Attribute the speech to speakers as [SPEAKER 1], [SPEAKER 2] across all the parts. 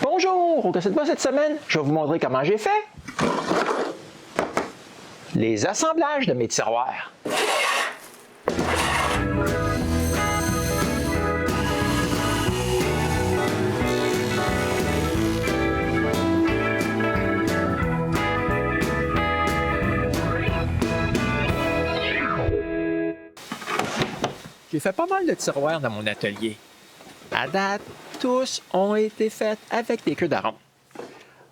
[SPEAKER 1] Bonjour! Au Casse de Bois cette semaine, je vais vous montrer comment j'ai fait les assemblages de mes tiroirs. J'ai fait pas mal de tiroirs dans mon atelier. À date, tous ont été faits avec des queues d'aron.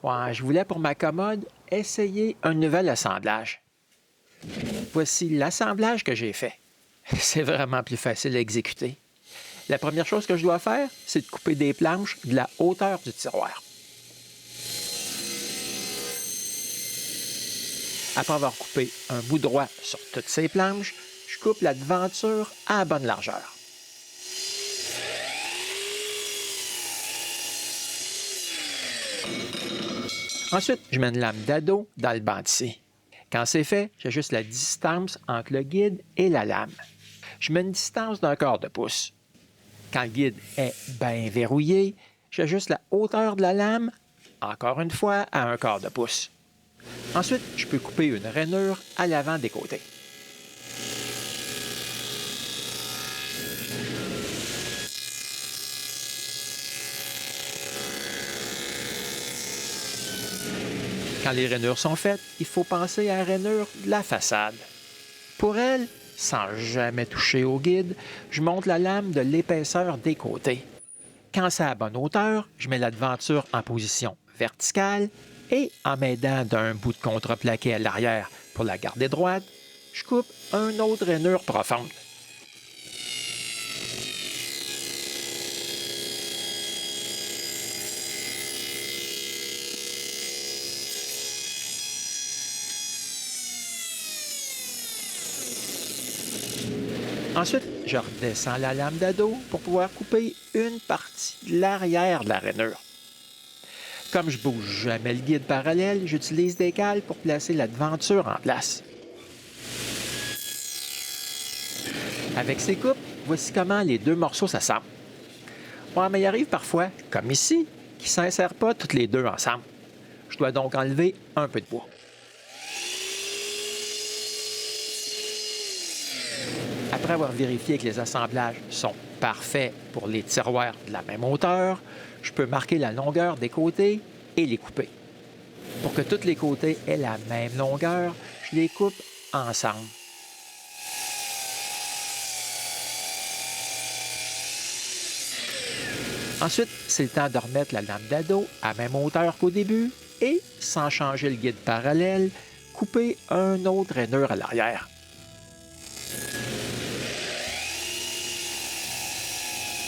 [SPEAKER 1] Ouais, je voulais pour ma commode essayer un nouvel assemblage. Voici l'assemblage que j'ai fait. C'est vraiment plus facile à exécuter. La première chose que je dois faire, c'est de couper des planches de la hauteur du tiroir. Après avoir coupé un bout droit sur toutes ces planches, je coupe la devanture à la bonne largeur. Ensuite, je mets une lame d'ado dans le banc d'ici. Quand c'est fait, j'ajuste la distance entre le guide et la lame. Je mets une distance d'1/4 de pouce. Quand le guide est bien verrouillé, j'ajuste la hauteur de la lame, encore une fois, à 1/4 de pouce. Ensuite, je peux couper une rainure à l'avant des côtés. Quand les rainures sont faites, il faut penser à la rainure de la façade. Pour elle, sans jamais toucher au guide, je monte la lame de l'épaisseur des côtés. Quand c'est à bonne hauteur, je mets la devanture en position verticale et en m'aidant d'un bout de contreplaqué à l'arrière pour la garder droite, je coupe une autre rainure profonde. Ensuite, je redescends la lame d'ado pour pouvoir couper une partie de l'arrière de la rainure. Comme je bouge jamais le guide parallèle, j'utilise des cales pour placer la devanture en place. Avec ces coupes, voici comment les deux morceaux s'assemblent. Ouais, mais il arrive parfois, comme ici, qu'ils ne s'insèrent pas toutes les deux ensemble. Je dois donc enlever un peu de bois. Après avoir vérifié que les assemblages sont parfaits pour les tiroirs de la même hauteur, je peux marquer la longueur des côtés et les couper. Pour que tous les côtés aient la même longueur, je les coupe ensemble. Ensuite, c'est le temps de remettre la lame d'ado à la même hauteur qu'au début et, sans changer le guide parallèle, couper une autre rainure à l'arrière.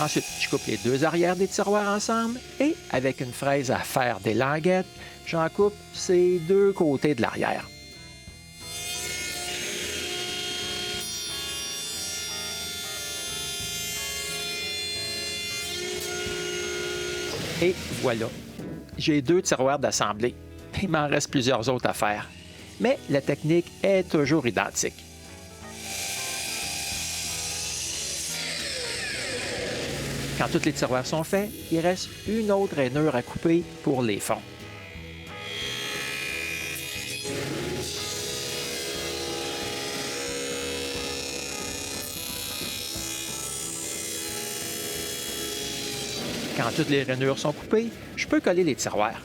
[SPEAKER 1] Ensuite, je coupe les deux arrières des tiroirs ensemble et, avec une fraise à faire des languettes, j'en coupe ces deux côtés de l'arrière. Et voilà, j'ai deux tiroirs d'assemblée. Il m'en reste plusieurs autres à faire. Mais la technique est toujours identique. Quand tous les tiroirs sont faits, il reste une autre rainure à couper pour les fonds. Quand toutes les rainures sont coupées, je peux coller les tiroirs.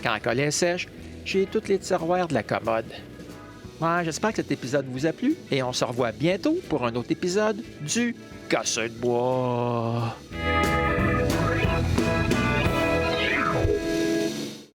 [SPEAKER 1] Quand la colle est sèche, j'ai tous les tiroirs de la commode. Ouais, j'espère que cet épisode vous a plu et on se revoit bientôt pour un autre épisode du Casse de Bois.